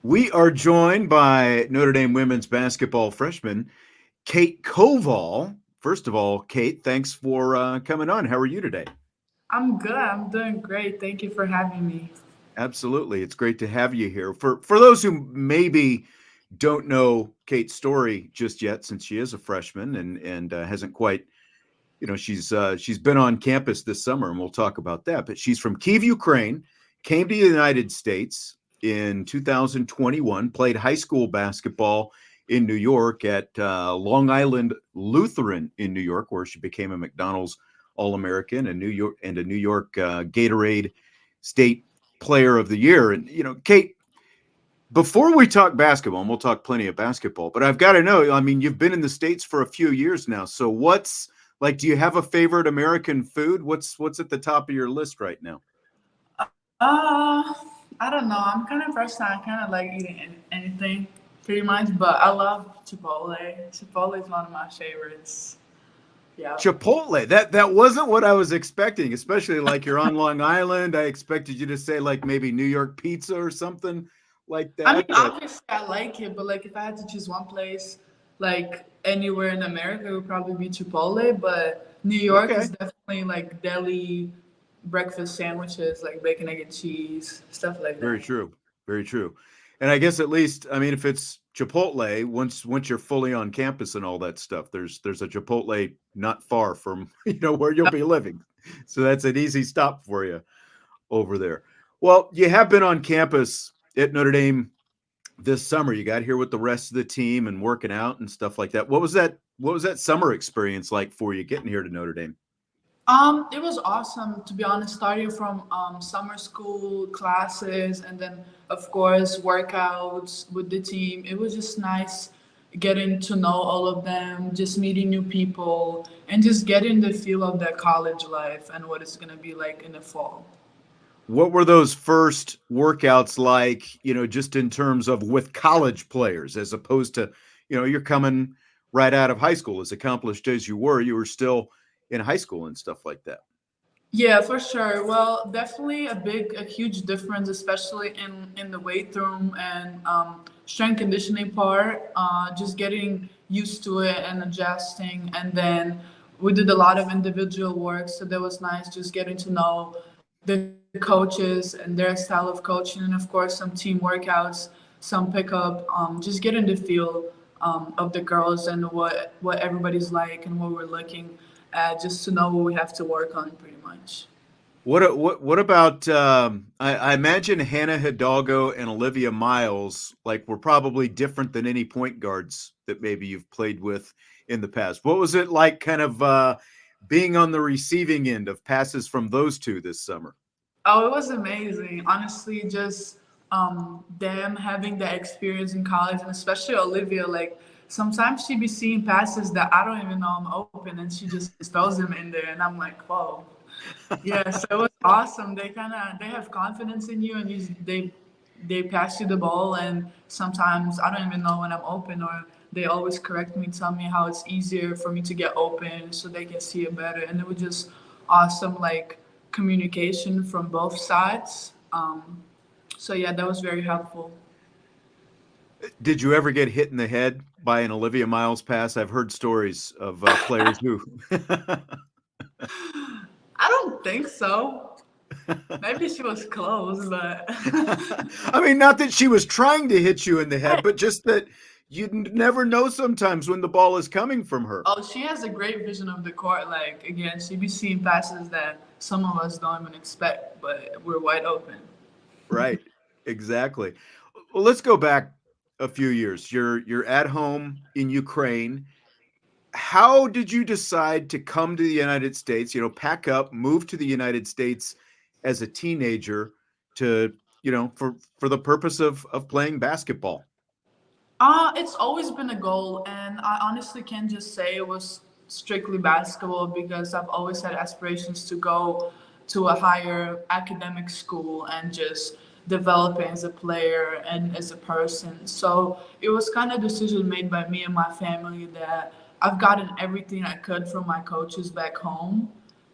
We are joined by Notre Dame women's basketball freshman Kate Koval. First of all, Kate, thanks for coming on. How are you today? I'm good. I'm doing great. Thank you for having me. Absolutely, it's great to have you here. For those who maybe don't know Kate's story just yet, since she is a freshman and hasn't quite, she's been on campus this summer, and we'll talk about that. But she's from Kyiv, Ukraine, came to the United States in 2021, played high school basketball in New York at Long Island Lutheran in New York, where she became a McDonald's All-American and a New York Gatorade State Player of the Year. And Kate, before we talk basketball, and we'll talk plenty of basketball, but I've got to know, I mean, you've been in the States for a few years now. So what's like, do you have a favorite American food? What's at the top of your list right now? Uh, I don't know. I'm kind of person. I kind of like eating anything, pretty much. But I love Chipotle. Chipotle is one of my favorites. Yeah. Chipotle. That wasn't what I was expecting, especially like you're on Long Island. I expected you to say like maybe New York pizza or something like I mean, that, but obviously I like it, but like if I had to choose one place, like anywhere in America, it would probably be Chipotle. But New York okay. is definitely like deli breakfast sandwiches, like bacon, egg, and cheese, stuff like Very that. true. Very true. And I guess at least, I mean, if it's Chipotle, once you're fully on campus and all that stuff, there's a Chipotle not far from where you'll be living, so that's an easy stop for you over there. Well, you have been on campus at Notre Dame this summer. You got here with the rest of the team and working out and stuff like that. What was that summer experience like for you getting here to Notre Dame? It was awesome to be honest, starting from summer school classes and then of course workouts with the team. It was just nice getting to know all of them, just meeting new people and just getting the feel of their college life and what it's gonna be like in the fall. What were those first workouts like, just in terms of with college players, as opposed to, you're coming right out of high school, as accomplished as you were still in high school and stuff like that. Yeah, for sure. Well, definitely a huge difference, especially in the weight room and strength conditioning part. Just getting used to it and adjusting, and then we did a lot of individual work, so that was nice. Just getting to know the coaches and their style of coaching, and of course some team workouts, some pickup. Just getting the feel of the girls and what everybody's like and what we're looking at, just to know what we have to work on, pretty much. What about? I imagine Hannah Hidalgo and Olivia Miles like were probably different than any point guards that maybe you've played with in the past. What was it like, kind of being on the receiving end of passes from those two this summer? Oh, it was amazing. Honestly, just them having that experience in college, and especially Olivia, like sometimes she be seeing passes that I don't even know I'm open, and she just throws them in there, and I'm like, whoa. Yeah, so it was awesome. They have confidence in you, and they pass you the ball, and sometimes I don't even know when I'm open, or they always correct me, tell me how it's easier for me to get open, so they can see it better, and it was just awesome, like communication from both sides. So yeah, that was very helpful. Did you ever get hit in the head by an Olivia Miles pass? I've heard stories of players who. I don't think so. Maybe she was close, but I mean, not that she was trying to hit you in the head, but just that you never know sometimes when the ball is coming from her. oh, she has a great vision of the court. Like again, she be seeing passes that some of us don't even expect, but we're wide open. Right. Exactly. Well, let's go back a few years. You're at home in Ukraine. How did you decide to come to the United States, pack up, move to the United States as a teenager to, for the purpose of playing basketball? It's always been a goal, and I honestly can't just say it was strictly basketball because I've always had aspirations to go to a higher academic school and just developing as a player and as a person. So it was kind of a decision made by me and my family that I've gotten everything I could from my coaches back home,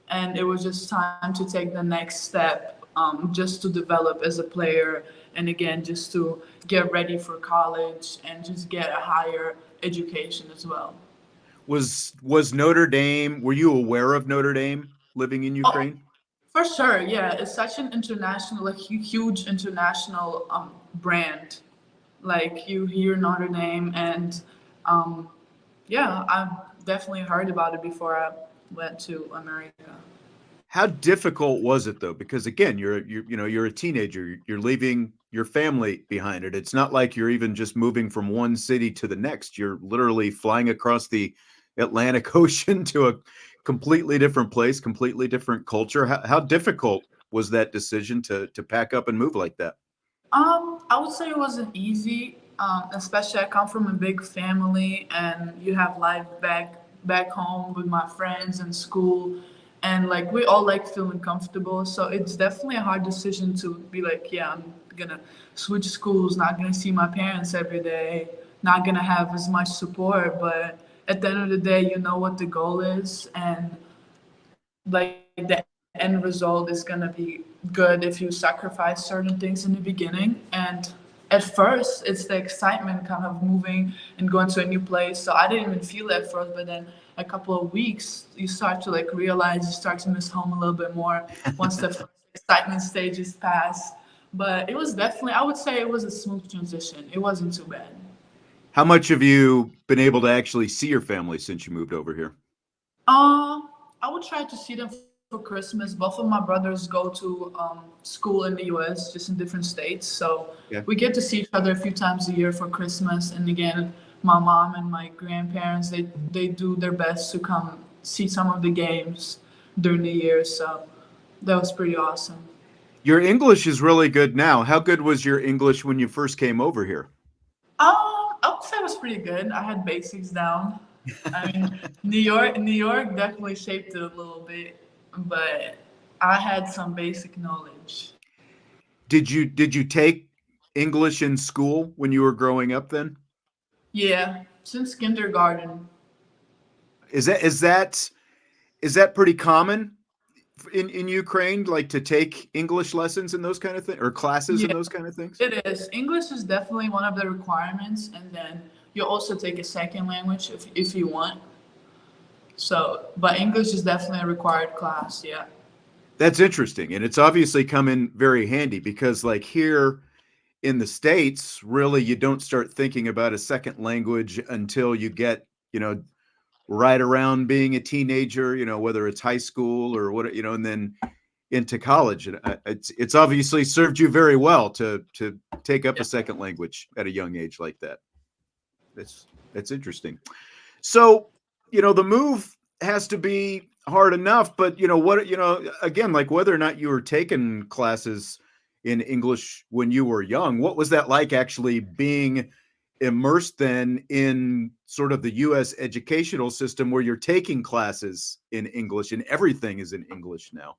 and it was just time to take the next step, just to develop as a player and again, just to get ready for college and just get a higher education as well. Was Notre Dame, were you aware of Notre Dame living in Oh, Ukraine? for sure, yeah, it's such an international, like huge international brand. Like you hear Notre Dame, and um, yeah, I've definitely heard about it before I went to America. How difficult was it though? Because again, you're a teenager. You're leaving your family behind it. It's not like you're even just moving from one city to the next. You're literally flying across the Atlantic Ocean to a completely different place, completely different culture. How difficult was that decision to pack up and move like that? I would say it wasn't easy, especially I come from a big family, and you have life back home with my friends and school, and like we all like feeling comfortable. So it's definitely a hard decision to be like, yeah, I'm gonna switch schools, not gonna see my parents every day, not gonna have as much support. But at the end of the day, you know what the goal is, and like the end result is going to be good if you sacrifice certain things in the beginning. And at first it's the excitement kind of moving and going to a new place, so I didn't even feel it at first, but then a couple of weeks you start to like realize you start to miss home a little bit more once the first excitement stages pass. But it was definitely, I would say it was a smooth transition, it wasn't too bad. How much have you been able to actually see your family since you moved over here? Uh, I would try to see them for Christmas. Both of my brothers go to school in the US, just in different states. So we Yeah. get to see each other a few times a year for Christmas. And again, my mom and my grandparents, they do their best to come see some of the games during the year. So that was pretty awesome. Your English is really good now. How good was your English when you first came over here? I would say it was pretty good. I had basics down. I mean, New York definitely shaped it a little bit, but I had some basic knowledge. Did you take English in school when you were growing up then? Yeah, since kindergarten. Is that pretty common in Ukraine, like to take English lessons and those kind of things or classes and Yeah, those kind of things? it is. English is definitely one of the requirements, and then you also take a second language if you want. So, but English is definitely a required class. Yeah. That's interesting. And it's obviously come in very handy because like here in the States, really you don't start thinking about a second language until you get, right around being a teenager, whether it's high school or what, and then into college. And it's obviously served you very well to take up a second language at a young age like that. That's interesting. So, the move has to be hard enough, but again, like whether or not you were taking classes in English when you were young, what was that like actually being immersed then in sort of the US educational system where you're taking classes in English and everything is in English now?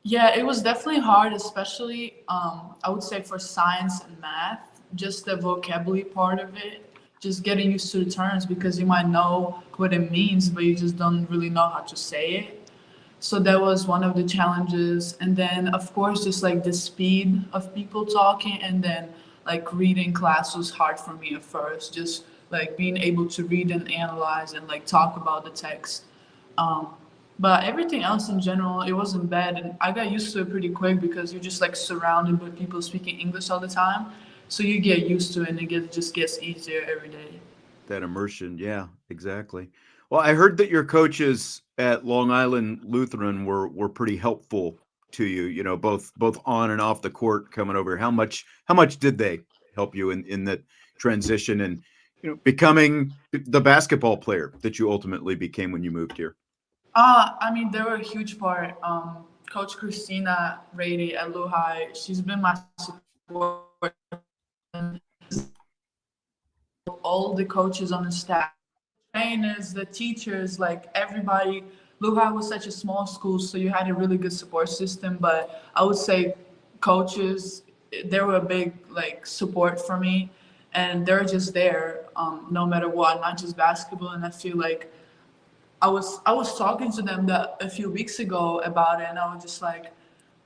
Yeah, it was definitely hard, especially I would say for science and math, just the vocabulary part of it, just getting used to the terms because you might know what it means, but you just don't really know how to say it. So that was one of the challenges. And then, of course, just like the speed of people talking, and then like reading class was hard for me at first, just like being able to read and analyze and like talk about the text. Um, but everything else in general, it wasn't bad. And I got used to it pretty quick because you're just like surrounded with people speaking English all the time. So you get used to it, and just gets easier every day. That immersion, yeah, exactly. Well, I heard that your coaches at Long Island Lutheran were pretty helpful to you, both on and off the court coming over. How much did they help you in that transition and becoming the basketball player that you ultimately became when you moved here? I mean, they were a huge part. Coach Christina Rady at Lehigh, she's been my support. All the coaches on the staff, trainers, the teachers, like everybody. Lehigh was such a small school, so you had a really good support system. But I would say coaches, they were a big like support for me, and they're just there no matter what, not just basketball. And I feel like I was talking to them a few weeks ago about it, and I was just like,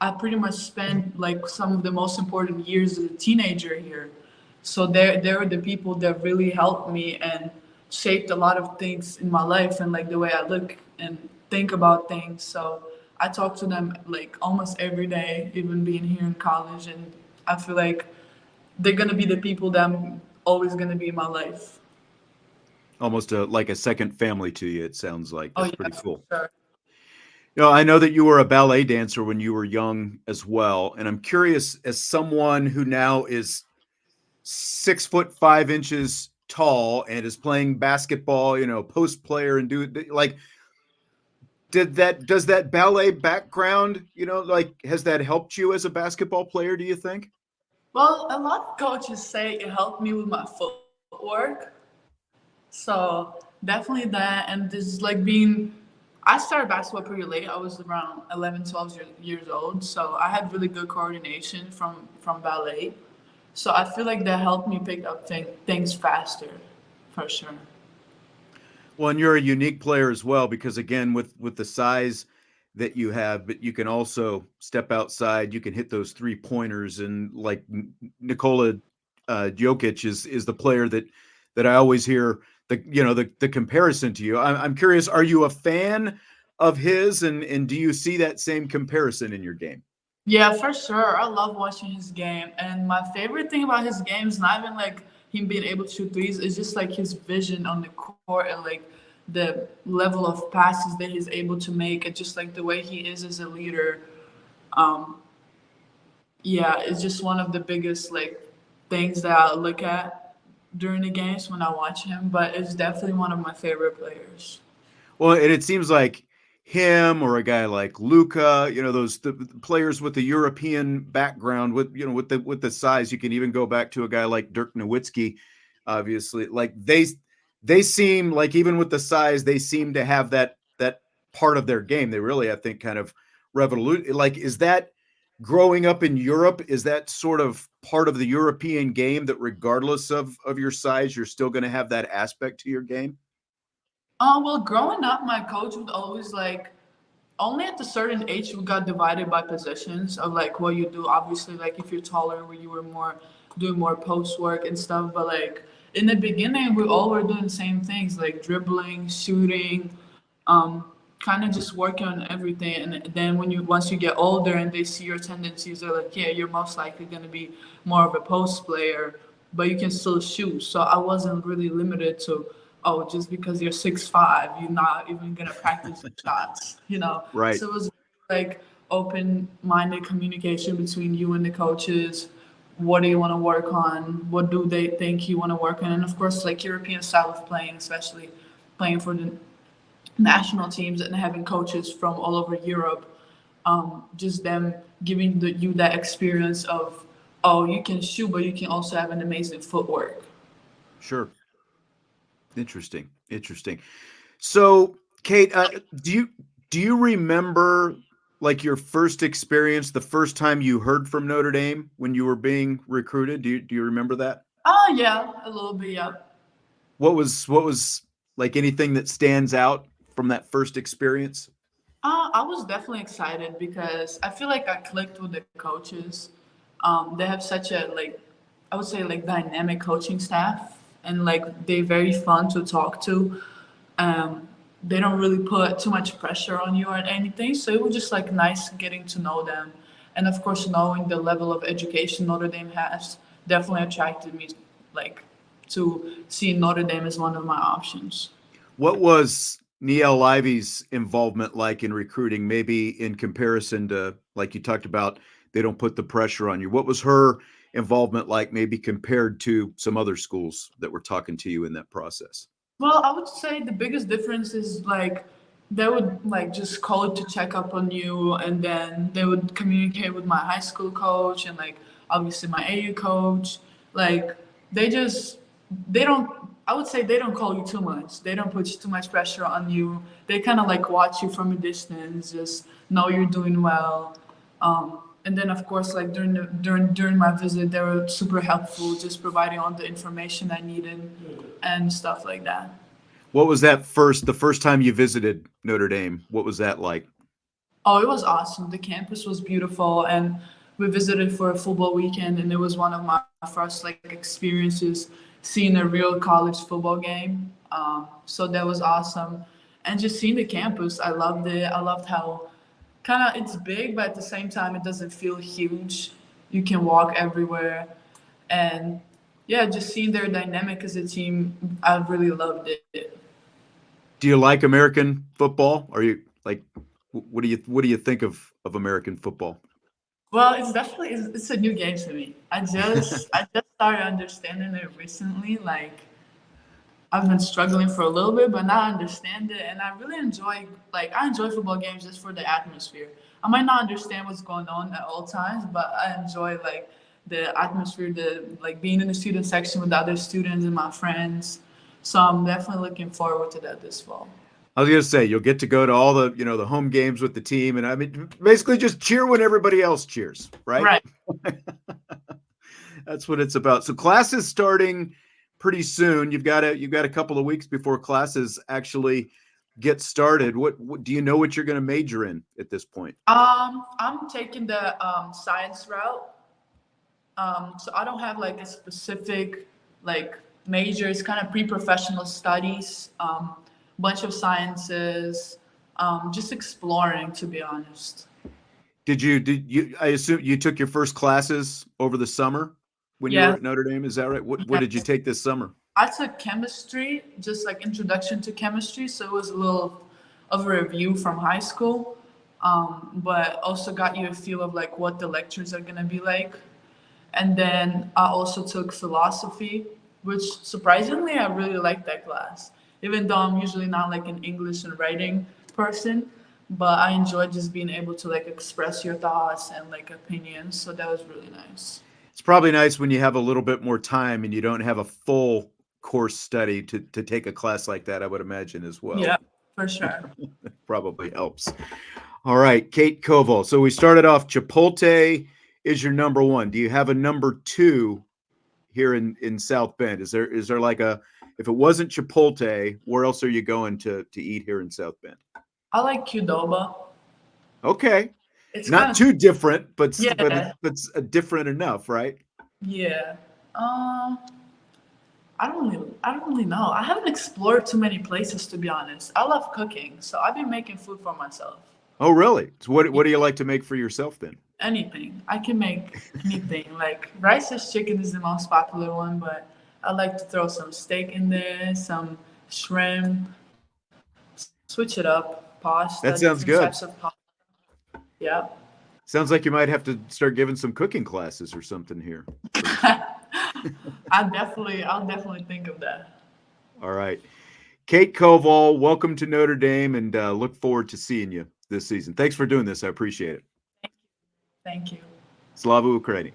I pretty much spent like some of the most important years as a teenager here. So they're the people that really helped me and shaped a lot of things in my life and like the way I look and think about things. So I talk to them like almost every day, even being here in college, and I feel like they're gonna be the people that I'm always gonna be in my life. Almost like a second family to you, it sounds like. Oh That's yeah, pretty for cool. sure. I know that you were a ballet dancer when you were young as well, and I'm curious, as someone who now is 6'5" tall and is playing basketball, post player, and like, does that ballet background, like, has that helped you as a basketball player, do you think? Well, a lot of coaches say it helped me with my footwork. So definitely that. And this like I started basketball pretty late. I was around 11, 12 years old. So I had really good coordination from ballet. So I feel like that helped me pick up things faster, for sure. Well, and you're a unique player as well because, again, with the size that you have, but you can also step outside. You can hit those 3 pointers, and like Nikola Jokic is the player that I always hear the comparison to you. I'm curious, are you a fan of his, and do you see that same comparison in your game? Yeah, for sure. I love watching his game. And my favorite thing about his game is not even like him being able to shoot threes, it's just like his vision on the court and like the level of passes that he's able to make and just like the way he is as a leader. Um, yeah, it's just one of the biggest like things that I look at during the games when I watch him, but it's definitely one of my favorite players. Well, and it seems like him or a guy like Luca, those the players with the European background with the size. You can even go back to a guy like Dirk Nowitzki, obviously. Like they seem like, even with the size, they seem to have that part of their game. They really, I think, kind of revolute. Like, is that growing up in Europe? Is that sort of part of the European game that, regardless of your size, you're still going to have that aspect to your game? Well, growing up, my coach would always like only at a certain age we got divided by positions of like what you do. Obviously, like if you're taller, where you were more doing more post work and stuff. But like in the beginning, we all were doing the same things like dribbling, shooting, um, kind of just working on everything. And then when you once you get older and they see your tendencies, they're like, yeah, you're most likely going to be more of a post player, but you can still shoot. So I wasn't really limited to, oh, just because you're 6'5", you're not even gonna practice your shots, you know. Right. So it was like open-minded communication between you and the coaches. What do you want to work on? What do they think you want to work on? And of course, like European style of playing, especially playing for the national teams and having coaches from all over Europe, just them giving you that experience of, oh, you can shoot, but you can also have an amazing footwork. Sure. Interesting. Interesting. So, Kate, do you remember, like, your first experience, the first time you heard from Notre Dame when you were being recruited? Do you remember that? Oh yeah, a little bit, yeah. What was like, anything that stands out from that first experience? I was definitely excited because I feel like I clicked with the coaches. They have such a like, I would say like dynamic coaching staff, and like they're very fun to talk to. Um, they don't really put too much pressure on you or anything, so it was just like nice getting to know them, and of course knowing the level of education Notre Dame has definitely attracted me, like to see Notre Dame as one of my options. What was Niele Ivey's involvement like in recruiting, maybe in comparison to, like you talked about, they don't put the pressure on you? What was her involvement like, maybe compared to some other schools that were talking to you in that process? Well, I would say the biggest difference is like they would like just call to check up on you, and then they would communicate with my high school coach and like obviously my AU coach. Like they just they don't. I would say they don't call you too much. They don't put too much pressure on you. They kind of like watch you from a distance, just know you're doing well. And then of course, like during my visit, they were super helpful, just providing all the information I needed and stuff like that. What was the first time you visited Notre Dame? What was that like? Oh, it was awesome. The campus was beautiful, and we visited for a football weekend, and it was one of my first like experiences seeing a real college football game. So that was awesome, and just seeing the campus, I loved it. I loved how kind of it's big, but at the same time, it doesn't feel huge. You can walk everywhere, and yeah, just seeing their dynamic as a team, I really loved it. Do you like American football? Are you like what do you think of American football? Well, it's definitely it's a new game to me. I just started understanding it recently. Like I've been struggling for a little bit, but now I understand it, and I really enjoy. Like I enjoy football games just for the atmosphere. I might not understand what's going on at all times, but I enjoy like the atmosphere, the like being in the student section with the other students and my friends. So I'm definitely looking forward to that this fall. I was gonna say you'll get to go to all the the home games with the team, and I mean basically just cheer when everybody else cheers, right? Right. That's what it's about. So class is starting pretty soon. You've got a couple of weeks before classes actually get started. What do you know what you're going to major in at this point? I'm taking the science route. So I don't have like a specific like major. It's kind of pre-professional studies, bunch of sciences, just exploring to be honest. Did you I assume you took your first classes over the summer when you were Yeah, at Notre Dame? Is that right? What did you yes. take this summer? I took chemistry, just like introduction to chemistry. So it was a little of a review from high school, but also got you a feel of like what the lectures are gonna be like. And then I also took philosophy, which surprisingly I really liked that class. Even though I'm usually not like an English and writing person, but I enjoyed just being able to like express your thoughts and like opinions. So that was really nice. It's probably nice when you have a little bit more time and you don't have a full course study to take a class like that, I would imagine as well. Yeah, for sure. Probably helps. All right, Kate Koval. So we started off Chipotle is your number one. Do you have a number two here in South Bend? Is there like a if it wasn't Chipotle, where else are you going to eat here in South Bend? I like Qdoba. Okay, It's not kind too different, yeah, but different enough, right? yeah. I don't really know. I haven't explored too many places to be honest. I love cooking, so I've been making food for myself. Oh, really? So Yeah, what do you like to make for yourself then? anything. I can make anything. Like rice and chicken is the most popular one, but I like to throw some steak in there, some shrimp, switch it up, pasta, That sounds different good. types of pasta. Yeah. Sounds like you might have to start giving some cooking classes or something here pretty soon. I'll definitely think of that. All right. Kate Koval, welcome to Notre Dame and look forward to seeing you this season. Thanks for doing this. I appreciate it. Thank you. Slava Ukraini.